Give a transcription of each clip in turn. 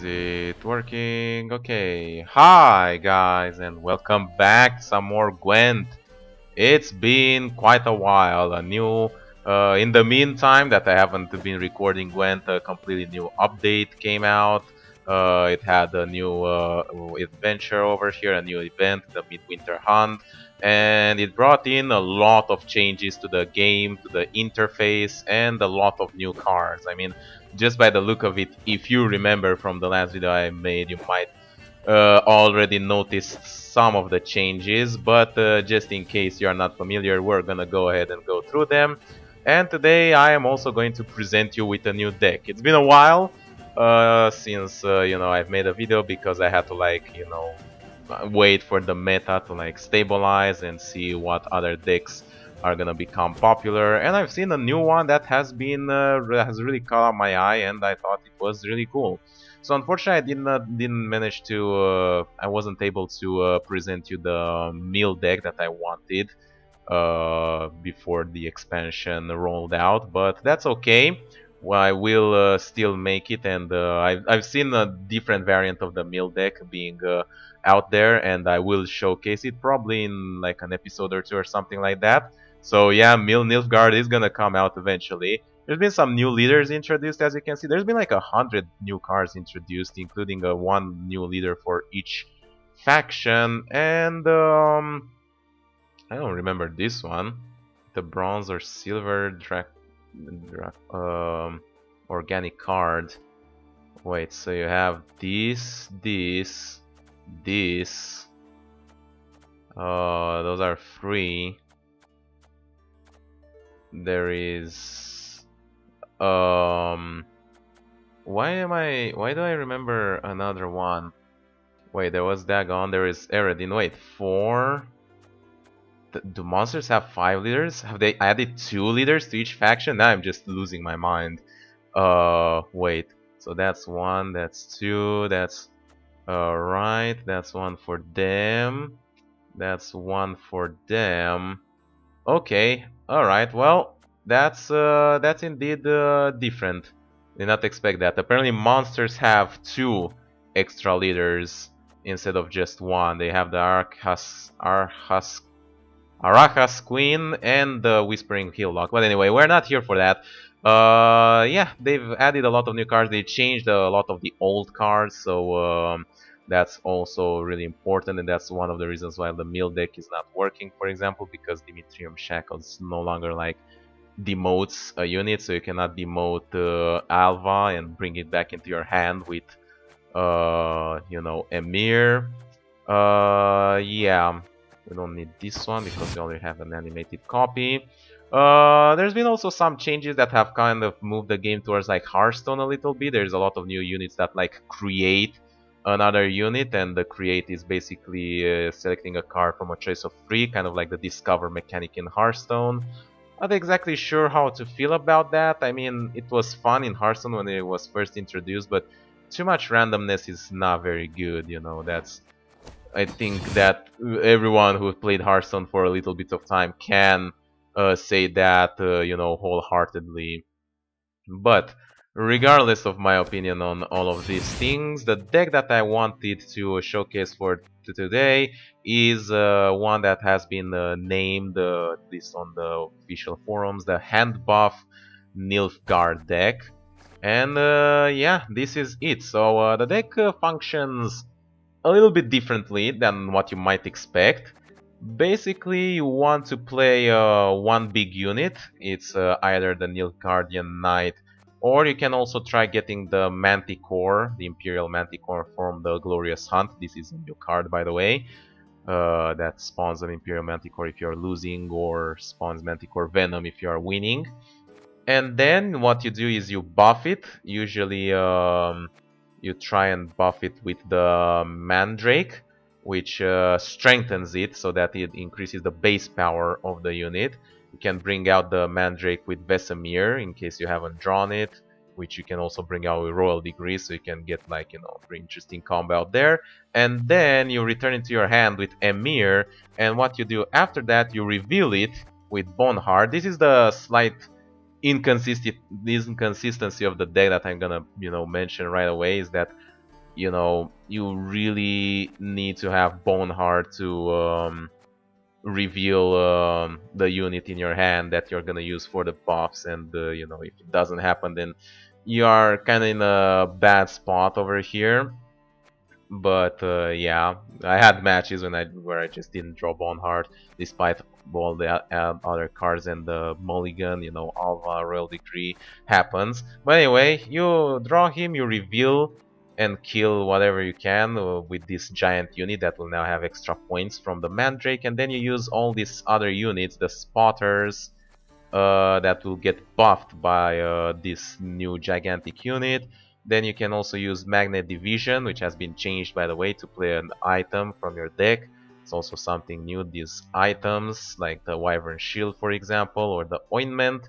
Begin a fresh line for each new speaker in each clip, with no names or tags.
Is it working? Okay. Hi guys and welcome back to some more Gwent. It's been quite a while. In the meantime that I haven't been recording Gwent, a completely new update came out. It had a new adventure over here, a new event, the Midwinter Hunt, and it brought in a lot of changes to the game, to the interface, and a lot of new cards. I mean, just by the look of it, if you remember from the last video I made, you might already noticed some of the changes, but just in case you are not familiar, we're gonna go ahead and go through them. And today I am also going to present you with a new deck. It's been a while since I've made a video, because I had to wait for the meta to stabilize and see what other decks are gonna become popular. And I've seen a new one that has really caught my eye, and I thought it was really cool. So unfortunately, didn't manage to. I wasn't able to present you the mill deck that I wanted before the expansion rolled out, but that's okay. Well, I will still make it, and I've seen a different variant of the mill deck being out there, and I will showcase it probably in like an episode or two or something like that. So yeah, Mill Nilfgaard is gonna come out eventually. There's been some new leaders introduced, as you can see. There's been like 100 new cards introduced, including one new leader for each faction. And I don't remember this one. The bronze or silver organic card. Wait, so you have this. Those are free. There is why do I remember another one? Wait, there was Dagon, there is Eredin. Wait, 4. Do monsters have 5 leaders? Have they added 2 leaders to each faction? Now I'm just losing my mind. Wait. So that's 1, that's 2, that's right, that's 1 for them. That's 1 for them. Okay, alright, well, that's indeed different. Did not expect that. Apparently monsters have 2 extra leaders instead of just 1. They have the Arachas Queen and the Whispering Hillock. But anyway, we're not here for that. Yeah, they've added a lot of new cards. They changed a lot of the old cards, so that's also really important, and that's one of the reasons why the mill deck is not working, for example, because Dimitrium Shackles no longer demotes a unit, so you cannot demote Alva and bring it back into your hand with Emir. Yeah, we don't need this one because we already have an animated copy. There's been also some changes that have kind of moved the game towards Hearthstone a little bit. There's a lot of new units that create another unit, and the create is basically selecting a card from a choice of 3, kind of like the discover mechanic in Hearthstone. Not exactly sure how to feel about that. I mean, it was fun in Hearthstone when it was first introduced, but too much randomness is not very good, I think that everyone who played Hearthstone for a little bit of time can say that, wholeheartedly. But regardless of my opinion on all of these things, the deck that I wanted to showcase for today is one that has been named, at least on the official forums, the Handbuff Nilfgaard deck. And yeah, this is it. So the deck functions a little bit differently than what you might expect. Basically, you want to play one big unit. It's either the Nilfgaardian Knight, or you can also try getting the Manticore, the Imperial Manticore from the Glorious Hunt. This is a new card, by the way, that spawns an Imperial Manticore if you're losing, or spawns Manticore Venom if you are winning. And then what you do is you buff it. Usually you try and buff it with the Mandrake, which strengthens it so that it increases the base power of the unit. You can bring out the Mandrake with Vesemir in case you haven't drawn it, which you can also bring out with Royal Degree, so you can get pretty interesting combo out there. And then you return it to your hand with Emir, and what you do after that, you reveal it with Boneheart. This is the slight inconsistency of the deck that I'm gonna mention right away, is that you know, you really need to have Boneheart to reveal the unit in your hand that you're gonna use for the buffs, and you know, if it doesn't happen, then you are kind of in a bad spot over here. But yeah, I had matches where I just didn't draw Boneheart, despite all the other cards and the mulligan, you know, Alva, Royal Decree happens. But anyway, you draw him, you reveal and kill whatever you can with this giant unit that will now have extra points from the Mandrake, and then you use all these other units, the spotters, that will get buffed by this new gigantic unit. Then you can also use Magnet Division, which has been changed, by the way, to play an item from your deck. It's also something new, these items, like the Wyvern Shield, for example, or the Ointment.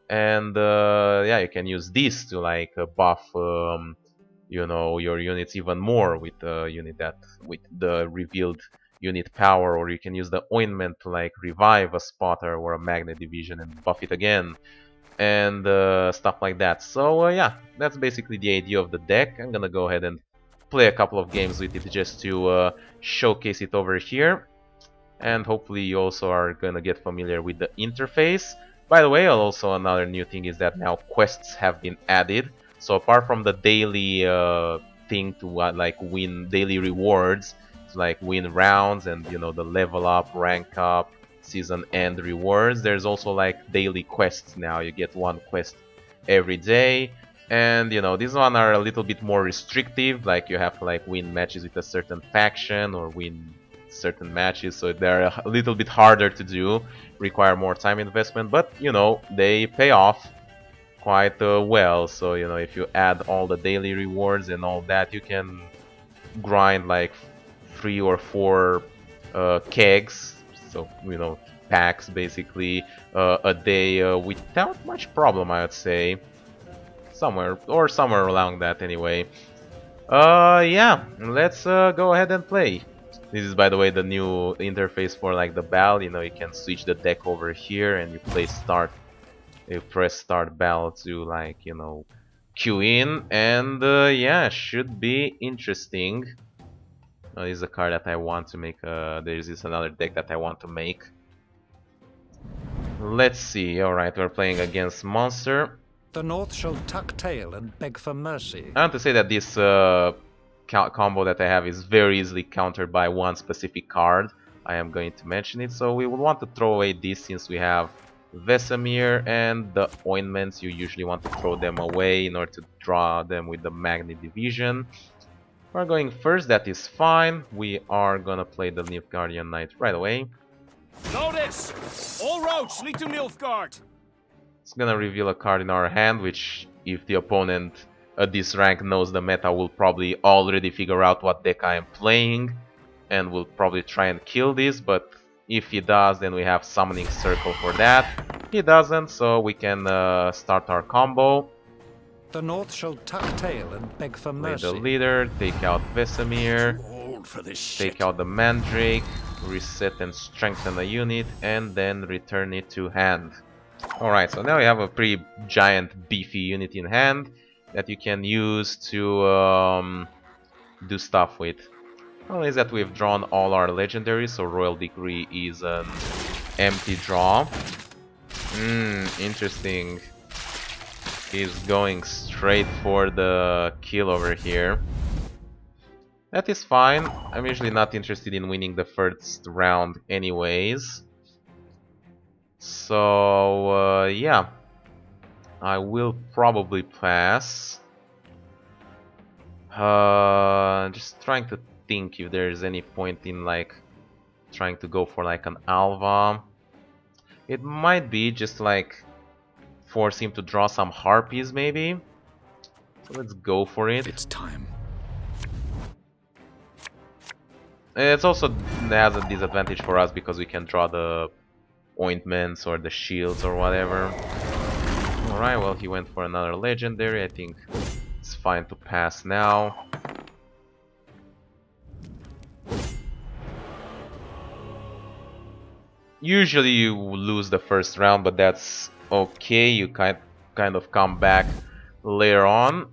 And yeah, you can use this to like buff, you know, your units even more with the unit with the revealed unit power, or you can use the Ointment to like revive a spotter or a Magnet Division and buff it again, and stuff like that. So yeah, that's basically the idea of the deck. I'm gonna go ahead and play a couple of games with it just to showcase it over here, and hopefully you also are gonna get familiar with the interface. By the way, also another new thing is that now quests have been added. So apart from the daily thing to like win daily rewards, to like win rounds and, you know, the level up, rank up, season end rewards, there's also like daily quests now. You get one quest every day, and you know, these ones are a little bit more restrictive, like you have to like win matches with a certain faction or win certain matches, so they're a little bit harder to do, require more time investment, but you know, they pay off quite well. So you know, if you add all the daily rewards and all that, you can grind like 3 or 4 kegs, so you know, packs basically a day without much problem, I would say. Somewhere along that anyway. Yeah, let's go ahead and play. This is, by the way, the new interface for like the battle. You know, you can switch the deck over here and you play start. You press start battle to like, you know, queue in, and yeah, should be interesting. This is a card that I want to make. There's this another deck that I want to make. Let's see. Alright, we're playing against Monster.
The North shall tuck tail and beg for mercy.
I want to say that this combo that I have is very easily countered by one specific card. I am going to mention it. So we would want to throw away this since we have Vesemir, and the Ointments. You usually want to throw them away in order to draw them with the Magnet Division. We're going first, that is fine. We are gonna play the Nilfgaardian Knight right away.
Notice! All roads lead to Nilfgaard!
It's gonna reveal a card in our hand, which, if the opponent at this rank knows the meta, will probably already figure out what deck I am playing and will probably try and kill this, but if he does, then we have Summoning Circle for that. He doesn't, so we can start our combo.
The North shall tuck tail and beg for mercy.
Play the leader, take out Vesemir, take out the Mandrake, reset and strengthen a unit, and then return it to hand. Alright, so now we have a pretty giant beefy unit in hand that you can use to do stuff with. Well, is that we've drawn all our legendaries, so Royal Decree is an empty draw. Interesting. He's going straight for the kill over here. That is fine. I'm usually not interested in winning the first round anyways. So, yeah. I will probably pass. Just trying to think if there's any point in like trying to go for like an Alva. It might be just like force him to draw some Harpies maybe. So let's go for it.
It's time.
It's also has a disadvantage for us because we can draw the Ointments or the shields or whatever. Alright, well, he went for another legendary. I think it's fine to pass now. Usually you lose the first round, but that's okay. You kind of come back later on.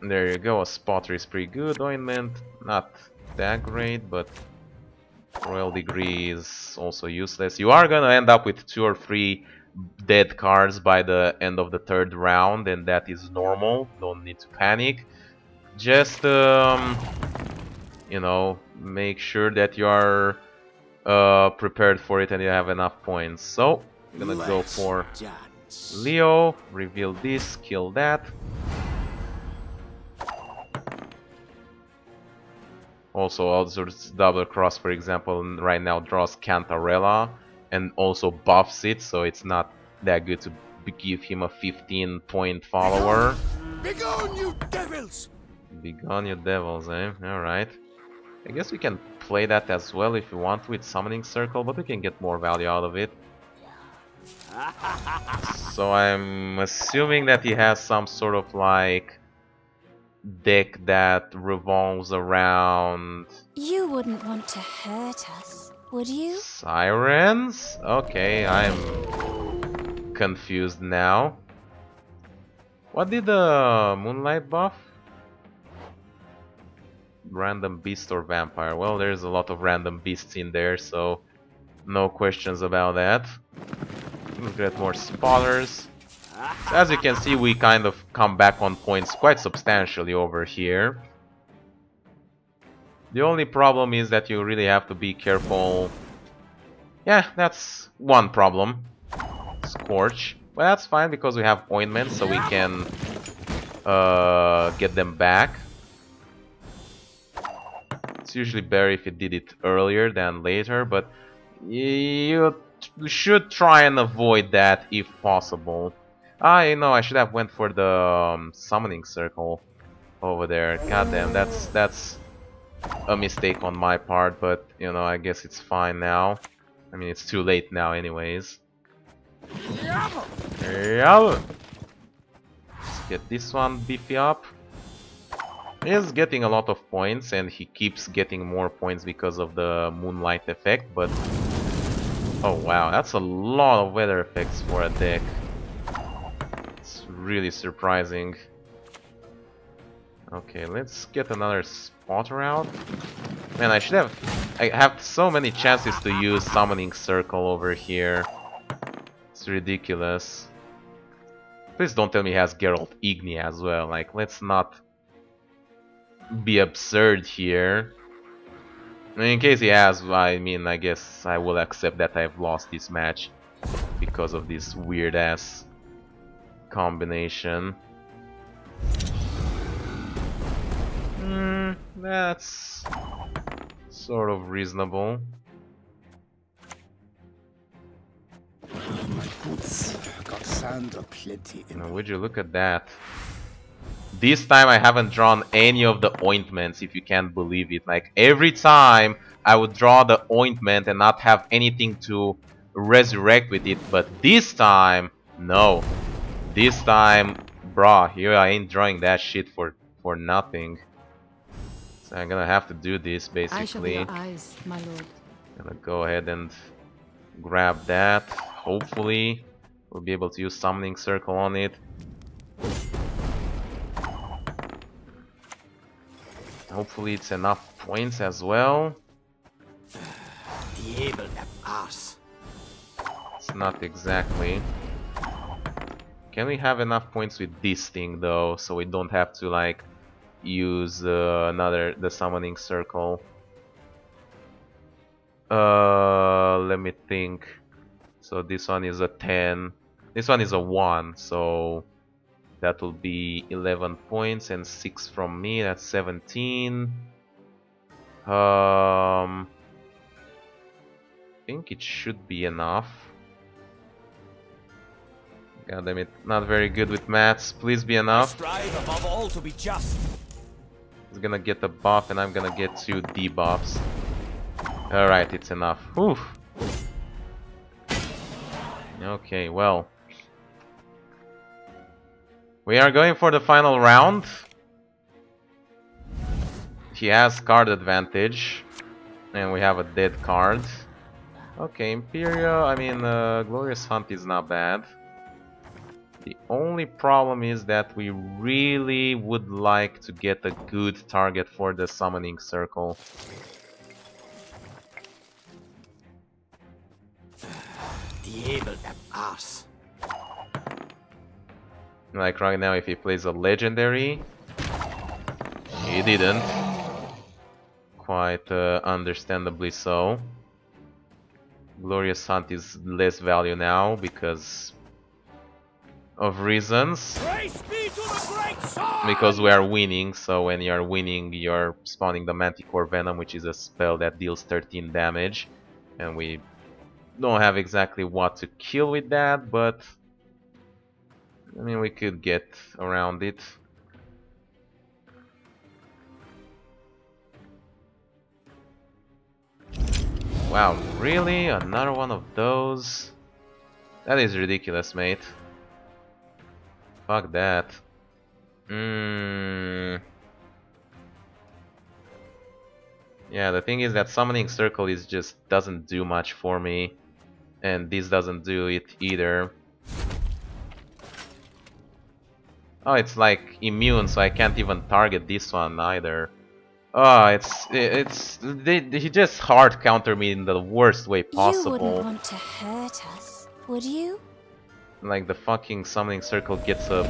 There you go, a spotter is pretty good. Ointment, not that great, but Royal Degree is also useless. You are gonna end up with 2 or 3 dead cards by the end of the 3rd round, and that is normal. Don't need to panic. Just, you know, make sure that you are prepared for it and you have enough points. So, I'm gonna go for Leo, reveal this, kill that. Also, Aldous Double Cross, for example, right now draws Cantarella and also buffs it, so it's not that good to give him a 15-point follower.
Begone, you devils!
Begone, you devils, eh? Alright. I guess we can play that as well if you want with Summoning Circle, but we can get more value out of it. So I'm assuming that he has some sort of like deck that revolves around...
You wouldn't want to hurt us, would you?
Sirens? Okay, I'm confused now. What did the Moonlight buff? Random beast or vampire? Well, there's a lot of random beasts in there, so no questions about that. Let's get more spotters. So as you can see, we kind of come back on points quite substantially over here. The only problem is that you really have to be careful. Yeah, that's one problem. Scorch. But that's fine because we have ointment, so we can get them back. It's usually better if you did it earlier than later, but you should try and avoid that if possible. You know, I should have went for the summoning circle over there. Goddamn, that's a mistake on my part, but you know, I guess it's fine now. I mean, it's too late now, anyways. Let's get this one beefy up. He's getting a lot of points, and he keeps getting more points because of the moonlight effect. But oh wow, that's a lot of weather effects for a deck. Really surprising. Okay, let's get another spotter out. Man, I have so many chances to use Summoning Circle over here. It's ridiculous. Please don't tell me he has Geralt Igni as well. Like, let's not be absurd here. I mean, in case he has, I mean, I guess I will accept that I've lost this match because of this weird ass combination. That's sort of reasonable.
My boots got sand aplenty in
Now, would you look at that? This time I haven't drawn any of the ointments, if you can't believe it. Like, every time I would draw the ointment and not have anything to resurrect with it, but this time, no. This time, brah, here I ain't drawing that shit for nothing. So I'm gonna have to do this, basically.
I shall be your eyes, my lord.
Gonna go ahead and grab that. Hopefully, we'll be able to use Summoning Circle on it. Hopefully it's enough points as well.
The able ass.
It's not exactly. Can we have enough points with this thing though, so we don't have to like use the Summoning Circle? Let me think. So this one is a 10. This one is a 1, so that will be 11 points and 6 from me. That's 17. I think it should be enough. God damn it, not very good with maths. Please be enough.
Strive above all to be just.
He's gonna get a buff and I'm gonna get 2 debuffs. Alright, it's enough. Whew. Okay, well. We are going for the final round. He has card advantage. And we have a dead card. Okay, Imperial, I mean, Glorious Hunt is not bad. The only problem is that we really would like to get a good target for the summoning circle. Like right now, if he plays a legendary, he didn't. Quite understandably so. Glorious Hunt is less value now because of reasons. Because we are winning, so when you are winning, you're spawning the Manticore Venom, which is a spell that deals 13 damage. And we don't have exactly what to kill with that, but I mean, we could get around it. Wow, really? Another one of those? That is ridiculous, mate. Fuck that. Yeah, the thing is that Summoning Circle is just doesn't do much for me. And this doesn't do it either. Oh, it's like immune, so I can't even target this one either. Oh, he just hard counter me in the worst way possible.
You wouldn't want to hurt us, would you?
Like the fucking Summoning Circle gets a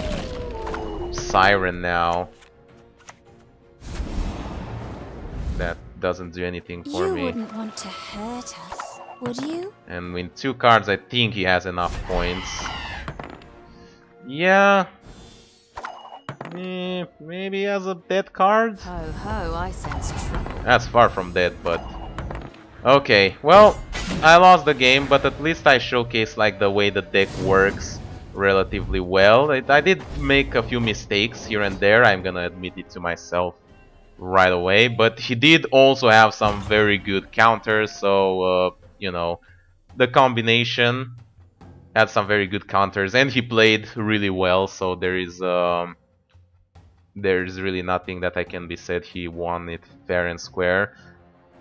Siren now. That doesn't do anything for me.
You wouldn't want to hurt us, would you?
And with 2 cards, I think he has enough points. Yeah. Maybe he has a dead card?
Ho ho, I sense trouble.
That's far from dead, but... Okay, well, I lost the game, but at least I showcased like the way the deck works relatively well. I did make a few mistakes here and there, I'm gonna admit it to myself right away, but he did also have some very good counters, so, you know, the combination had some very good counters, and he played really well, so there's really nothing that I can be said. He won it fair and square.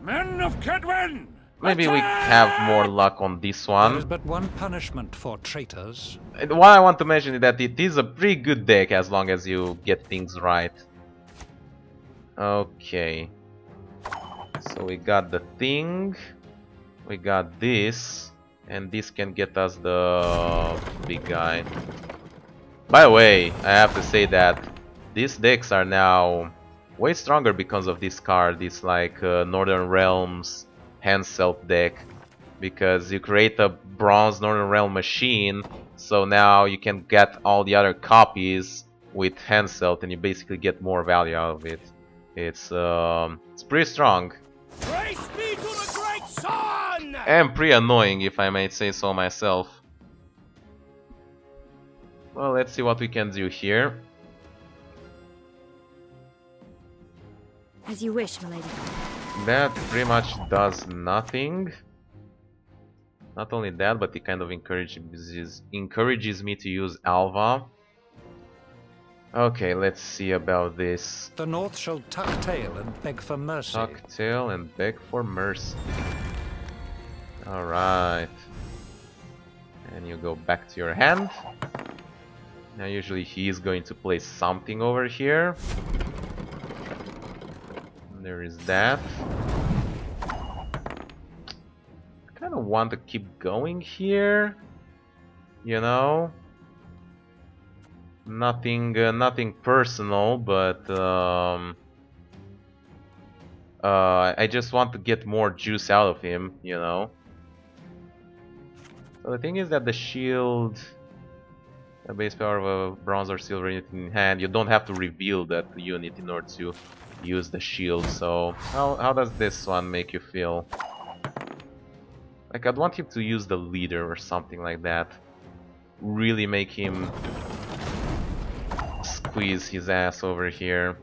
Men of Kedwen!
Maybe we have more luck on this
There
one.
is but one punishment for traitors.
What I want to mention is that it is a pretty good deck as long as you get things right. Okay. So we got the thing. We got this. And this can get us the big guy. By the way, I have to say that these decks are now way stronger because of this card. This like Northern Realms Handself deck. Because you create a bronze Northern Realm machine, so now you can get all the other copies with Handself and you basically get more value out of it. It's pretty strong.
Praise be to the great sun!
And pretty annoying, if I may say so myself. Well, let's see what we can do here.
As you wish, my lady.
That pretty much does nothing. Not only that, but it kind of encourages me to use Alva. Okay, let's see about this.
The North shall tuck tail and beg for mercy.
Tuck tail and beg for mercy. Alright. And you go back to your hand. Now usually he is going to play something over here. There is that. I kind of want to keep going here. You know? Nothing personal, but I just want to get more juice out of him, you know. So the thing is that the shield, the base power of a bronze or silver unit in hand, you don't have to reveal that unit in order to use the shield. So how does this one make you feel? Like, I'd want him to use the leader or something like that. Really make him squeeze his ass over here,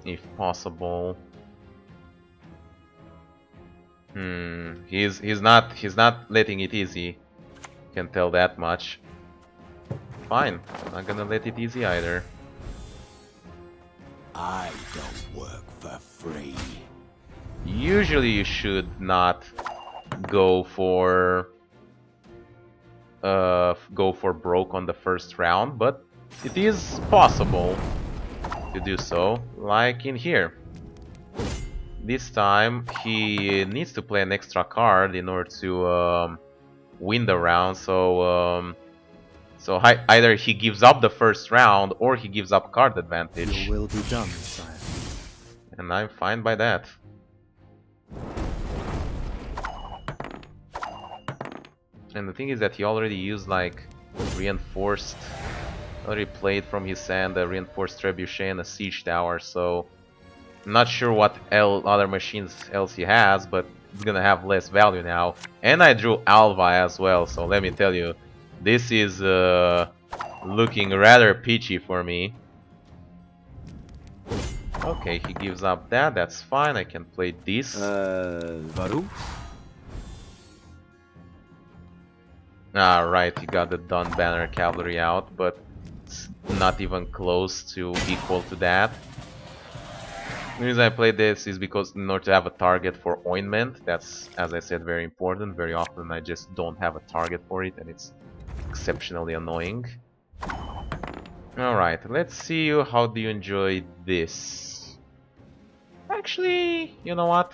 if possible. He's not letting it easy. Can tell that much. Fine, I'm not gonna let it easy either.
I don't work for free.
Usually you should not go for go for broke on the first round, but it is possible to do so, like in here. This time he needs to play an extra card in order to win the round, so either he gives up the first round or he gives up card advantage.
Your will be done, sire.
And I'm fine by that. And the thing is that he already used like reinforced, already played from his hand a reinforced trebuchet and a siege tower, so I'm not sure what other machines else he has, but it's gonna have less value now. And I drew Alva as well, so let me tell you, this is looking rather peachy for me. Okay, he gives up that, that's fine, I can play this.
Varu?
Ah, right, he got the Dun Banner Cavalry out, but it's not even close to equal to that. The reason I play this is because in order to have a target for Ointment, that's, as I said, very important. Very often I just don't have a target for it, and it's exceptionally annoying. Alright, let's see how do you enjoy this. Actually, you know what?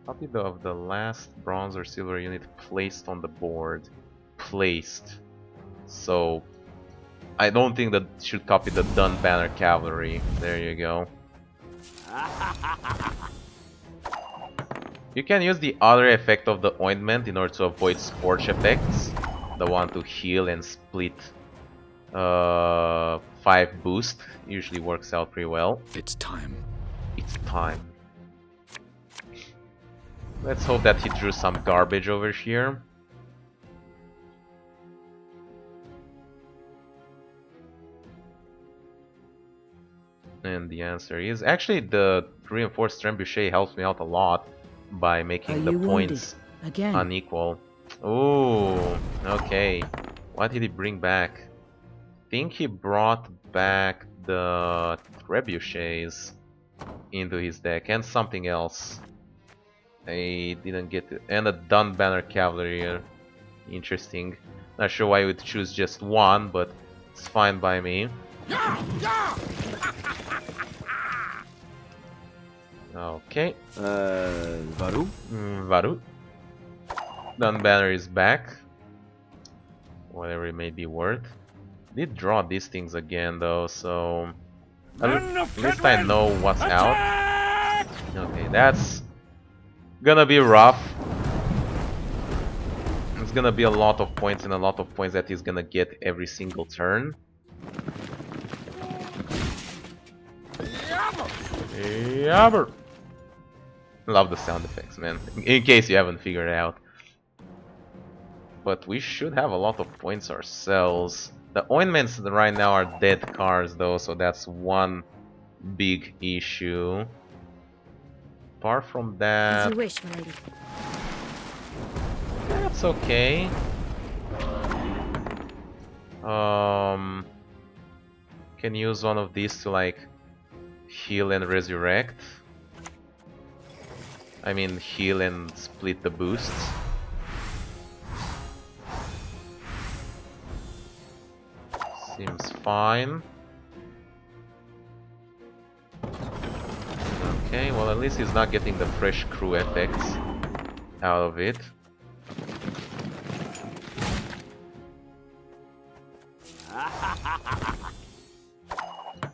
Copy of the last bronze or silver unit placed on the board. Placed. So I don't think that should copy the Dun Banner Cavalry. There you go. You can use the other effect of the Ointment in order to avoid Scorch effects. The one to heal and split 5 boost usually works out pretty well.
It's time.
It's time. Let's hope that he drew some garbage over here. And the answer is actually the reinforced trebuchet helps me out a lot by making the points
again
unequal. Oh, okay. What did he bring back? I think he brought back the trebuchets into his deck and something else. I didn't get it. And a Dun Banner Cavalry. Interesting. Not sure why you would choose just one, but it's fine by me. Okay.
Varu?
Varu. Dun Banner is back. Whatever it may be worth. Did draw these things again though, so at least I know what's out. Okay, that's gonna be rough. It's gonna be a lot of points and a lot of points that he's gonna get every single turn. Yabber! Love the sound effects, man. In case you haven't figured it out. But we should have a lot of points ourselves. The Ointments right now are dead cards though, so that's one big issue. Apart from that...
As you wish, milady.
That's okay. Can use one of these to like heal and resurrect. I mean heal and split the boosts. Seems fine. Okay, well at least he's not getting the fresh crew effects out of it.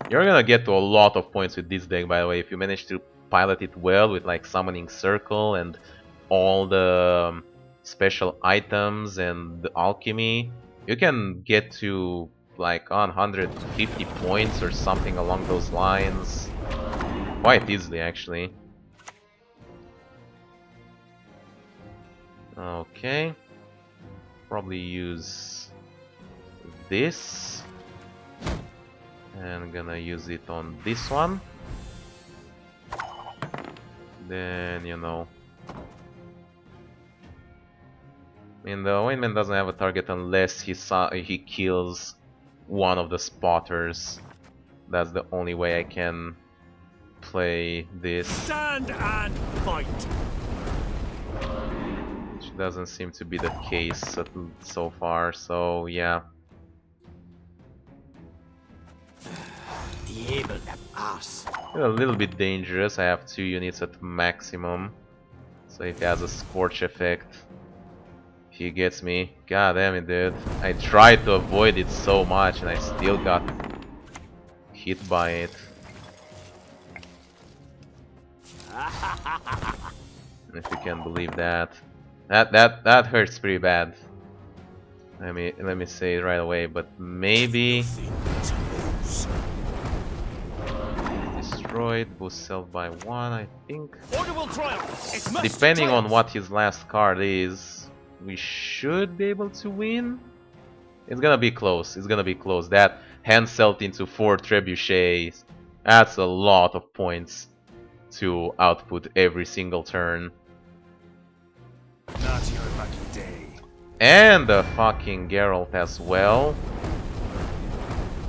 You're gonna get to a lot of points with this deck, by the way, if you manage to pilot it well with like Summoning Circle and all the special items and the alchemy. You can get to like 150 points or something along those lines quite easily, actually. Okay, probably use this and gonna use it on this one. Then, you know, I mean, the Ointment doesn't have a target unless he kills one of the spotters. That's the only way I can play this.
Stand and fight.
Doesn't seem to be the case so far, so yeah.
The able ass.
A little bit dangerous. I have 2 units at maximum. So if he has a scorch effect, he gets me. God damn it, dude. I tried to avoid it so much and I still got hit by it. If you can believe that. That hurts pretty bad. Let me say it right away, but maybe destroyed, boost self by 1, I think.
Order will triumph. It must
Depending on
triumph.
what his last card is, we should be able to win. It's gonna be close. It's gonna be close. That hand celt into 4 trebuchets. That's a lot of points to output every single turn.
Not your lucky day.
And the fucking Geralt as well.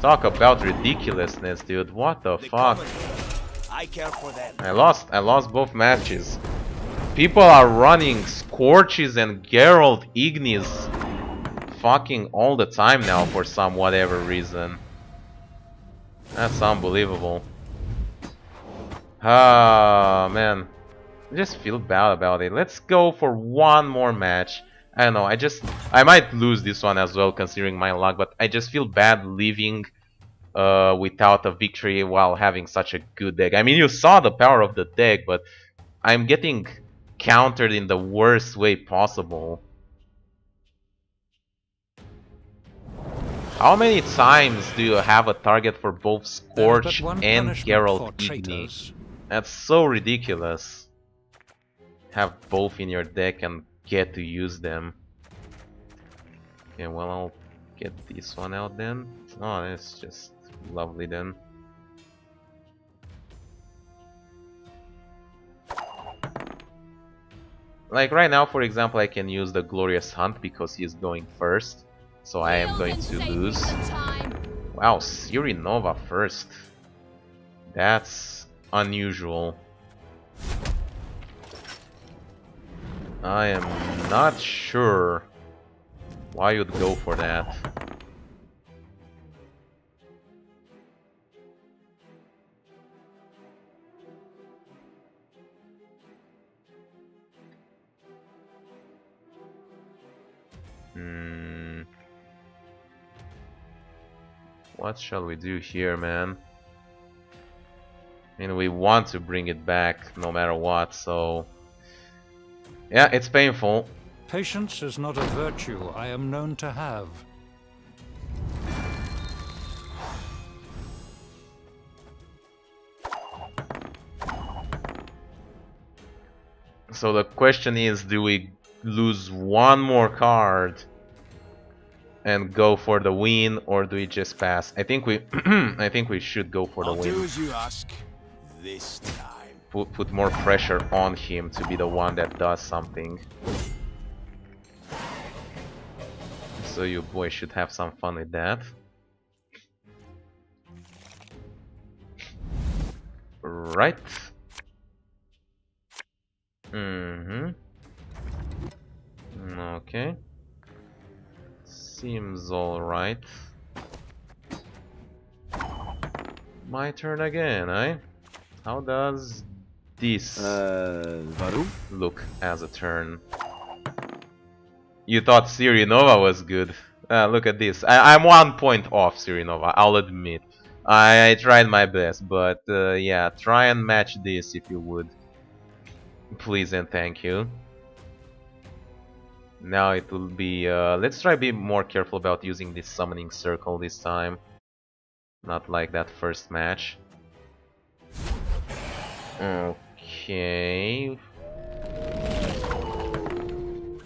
Talk about ridiculousness, dude. What the fuck?
I care for them.
I lost both matches. People are running Scorches and Geralt Ignis fucking all the time now for some whatever reason. That's unbelievable. Ah, man. I just feel bad about it. Let's go for one more match. I don't know, I might lose this one as well considering my luck, but I just feel bad leaving without a victory while having such a good deck. I mean, you saw the power of the deck, but I'm getting countered in the worst way possible. How many times do you have a target for both Scorch and Geralt Igni? That's so ridiculous. Have both in your deck and get to use them. Okay, well, I'll get this one out then. Oh, that's just lovely then. Like right now, for example, I can use the Glorious Hunt because he is going first. So I am going to lose. Wow, Sirinova first. That's unusual. I am not sure why you'd go for that. What shall we do here, man? I mean, we want to bring it back no matter what, so... Yeah, it's painful.
Patience is not a virtue I am known to have.
So the question is, do we lose one more card and go for the win, or do we just pass? I think we I think we should go for the win.
Do as you ask this time.
Put more pressure on him to be the one that does something. So you boys should have some fun with that. Right. Okay. Seems alright. My turn again, eh? How does this look as a turn? You thought Sirinova was good. Look at this. I'm 1 point off Sirinova, I'll admit. I tried my best, but yeah, try and match this if you would. Please and thank you. Now it will be... let's try to be more careful about using this summoning circle this time. Not like that first match. Okay.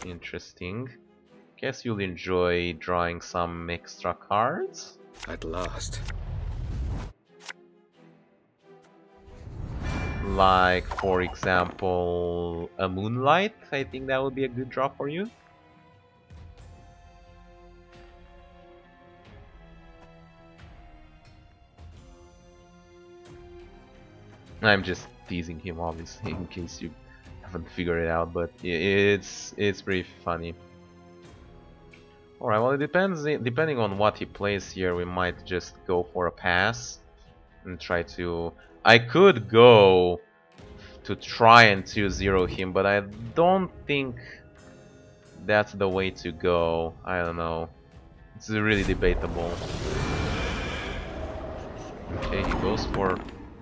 Interesting. Guess you'll enjoy drawing some extra cards.
At last.
Like, for example, a Moonlight. I think that would be a good draw for you. I'm just teasing him, obviously, in case you haven't figured it out, but it's pretty funny. Alright, well, it depends. Depending on what he plays here, we might just go for a pass and try to... I could go to try and 2-0 him, but I don't think that's the way to go. I don't know. It's really debatable. Okay,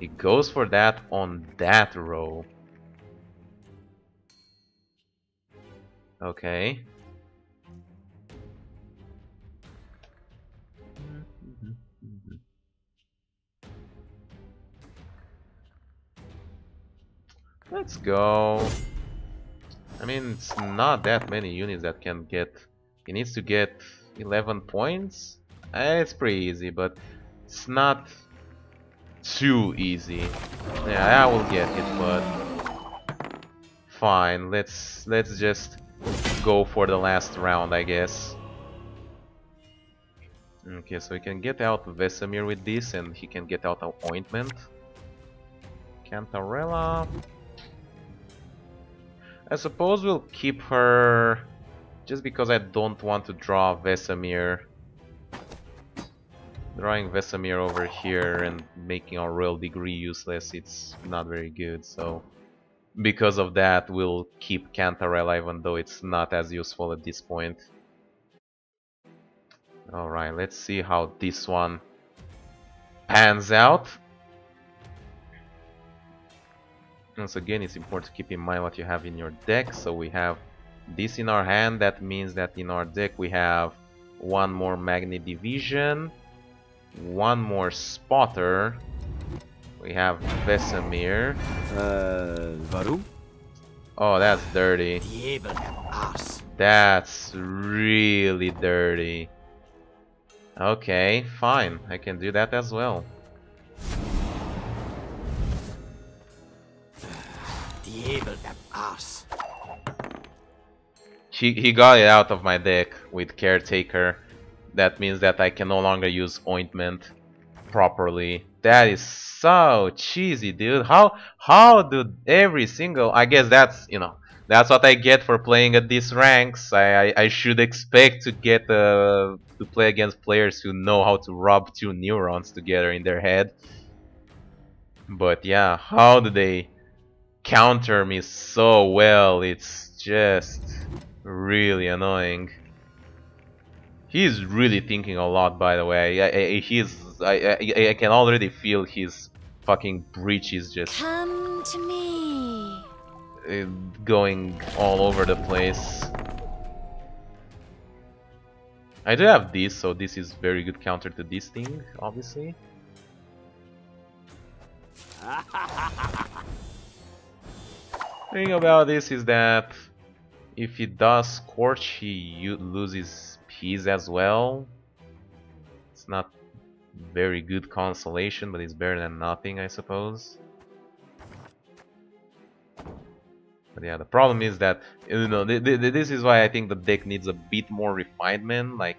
he goes for that on that row. Okay. Let's go. I mean, it's not that many units that can get... He needs to get 11 points. It's pretty easy, but it's not too easy. Yeah, I will get it, but fine. Let's just go for the last round, I guess. Okay, so he can get out Vesemir with this, and he can get out an ointment. Cantarella. I suppose we'll keep her just because I don't want to draw Vesemir. Drawing Vesemir over here and making our Royal Degree useless, it's not very good, so because of that we'll keep Cantarella even though it's not as useful at this point. Alright, let's see how this one pans out. Once again, it's important to keep in mind what you have in your deck. So we have this in our hand. That means that in our deck we have one more Magnet Division, one more Spotter. We have Vesemir.
Varu?
Oh, that's dirty. That's really dirty. Okay, fine. I can do that as well. He got it out of my deck with Caretaker. That means that I can no longer use Ointment properly. That is so cheesy, dude. How do every single... I guess that's, you know, that's what I get for playing at these ranks. I should expect to get to play against players who know how to rub two neurons together in their head. But yeah, how do they counter me so well? It's just really annoying. He's really thinking a lot, by the way. I can already feel his fucking breach is just
Come to me.
going all over the place. I do have this, so this is very good counter to this thing, obviously. Thing about this is that if he does Scorch, he loses Peas as well. It's not very good consolation, but it's better than nothing, I suppose. But yeah, the problem is that, you know, this is why I think the deck needs a bit more refinement. Like,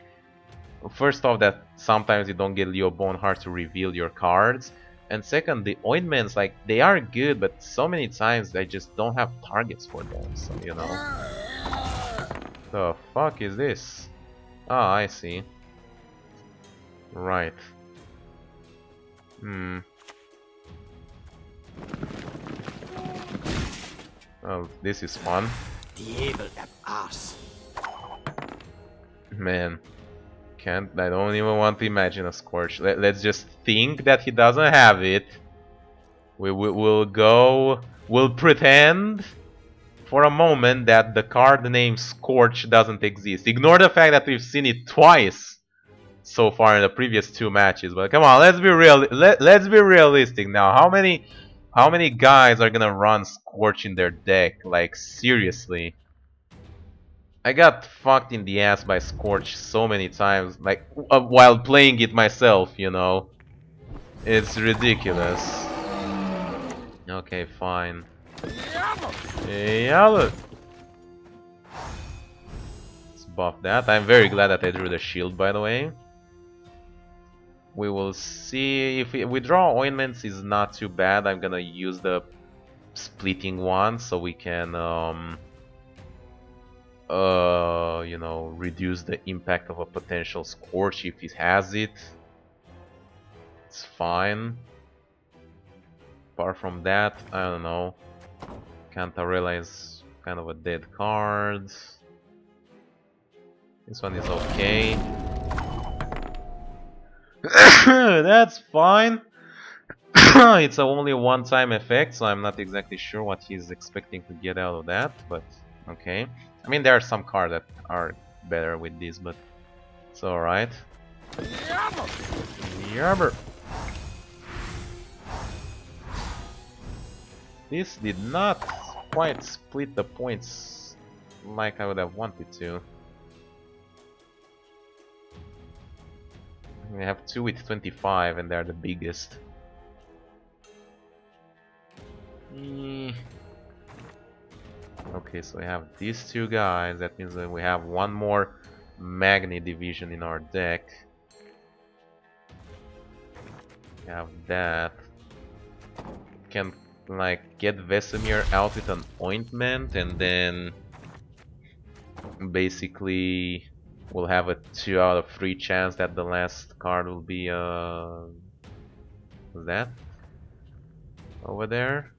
first off, that sometimes you don't get Leo Boneheart to reveal your cards. And second, the ointments, like, they are good, but so many times I just don't have targets for them, so, you know. The fuck is this? Ah, I see. Right. Oh, this is fun. Man. I don't even want to imagine a Scorch. Let's just think that he doesn't have it. We'll pretend for a moment that the card named Scorch doesn't exist. Ignore the fact that we've seen it twice so far in the previous two matches. But come on, let's be real. Let's be realistic now. How many guys are gonna run Scorch in their deck? Like, seriously. I got fucked in the ass by Scorch so many times, like while playing it myself, you know. It's ridiculous. Okay, fine. Yeah, look. Let's buff that. I'm very glad that I drew the shield, by the way. We will see if we draw ointments is not too bad. I'm gonna use the splitting one, so we can you know, reduce the impact of a potential scorch if it has it. It's fine. Apart from that, I don't know. Cantarella is kind of a dead card. This one is okay. That's fine. It's only a one-time effect, so I'm not exactly sure what he's expecting to get out of that, but okay. I mean, there are some cards that are better with this, but it's alright. Yabber! This did not quite split the points like I would have wanted to. We have 2 with 25 and they're the biggest. Okay, so we have these two guys. That means that we have one more Magni division in our deck. We have that. Can like get Vesemir out with an ointment, and then basically we'll have a 2 out of 3 chance that the last card will be what's that? Over there?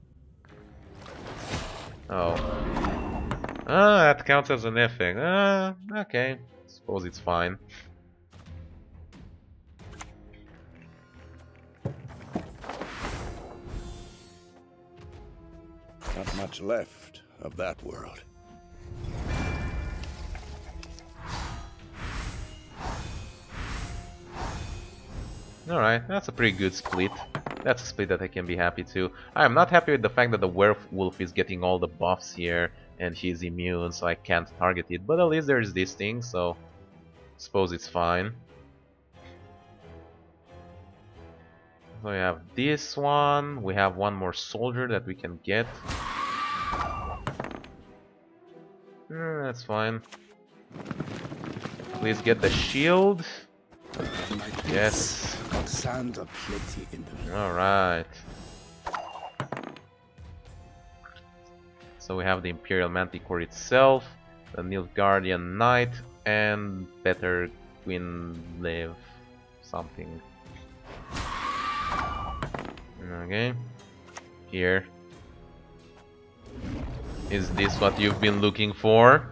Oh. Ah, that counts as an effect. Okay. Suppose it's fine.
Not much left of that world.
Alright, that's a pretty good split. That's a split that I can be happy to. I am not happy with the fact that the werewolf is getting all the buffs here and he's immune, so I can't target it. But at least there's this thing, so suppose it's fine. So we have this one. We have one more soldier that we can get. That's fine. Please get the shield. Yes. Alright. So we have the Imperial Manticore itself, the Nilfgaardian Knight, and Better Gwynlev something. Okay. Here. Is this what you've been looking for?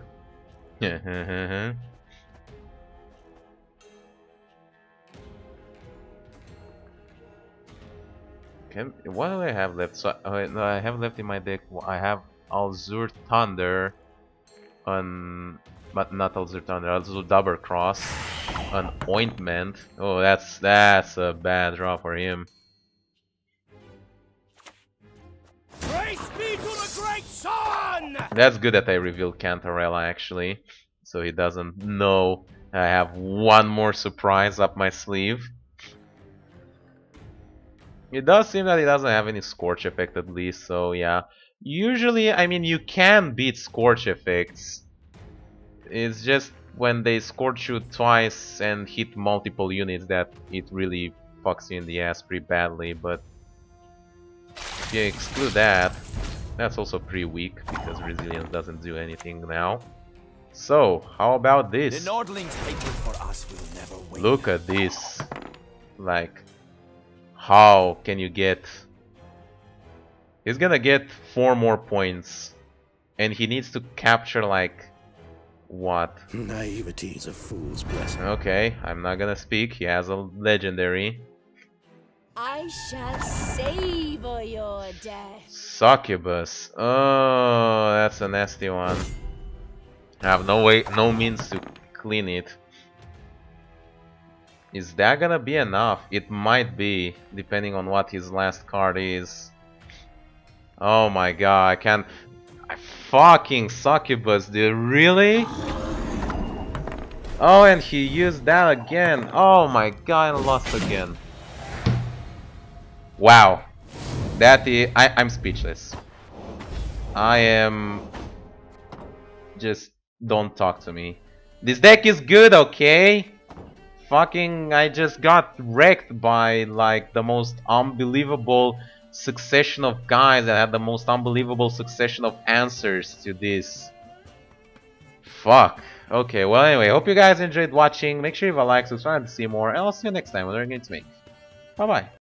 What do I have left? So no, I have left in my deck. I have Azure Thunder, but not Azure Thunder. Azure Double Cross, an Ointment. Oh, that's a bad draw for him.
Praise be to the great sun!
That's good that I revealed Cantarella actually, so he doesn't know I have one more surprise up my sleeve. It does seem that he doesn't have any Scorch effect at least, so yeah. Usually, I mean, you can beat Scorch effects. It's just when they Scorch you twice and hit multiple units that it really fucks you in the ass pretty badly, but if you exclude that, that's also pretty weak because Resilience doesn't do anything now. So, how about this?
The Nordling's hatred for us will never win.
Look at this. Like, how can you get... He's gonna get 4 more points. And he needs to capture like... What?
Naivety is a fool's blessing.
Okay, I'm not gonna speak. He has a legendary.
I shall savor your death.
Succubus. Oh, that's a nasty one. I have no means to clean it. Is that gonna be enough? It might be, depending on what his last card is. Oh my god, I can't... Fucking Succubus, dude, really? Oh, and he used that again. Oh my god, I lost again. Wow. That is... I'm speechless. I am... Just don't talk to me. This deck is good, okay? Fucking, I just got wrecked by like the most unbelievable succession of guys that had the most unbelievable succession of answers to this. Fuck. Okay, well anyway, hope you guys enjoyed watching. Make sure you leave a like, subscribe to see more, and I'll see you next time when we're going to make. Bye bye.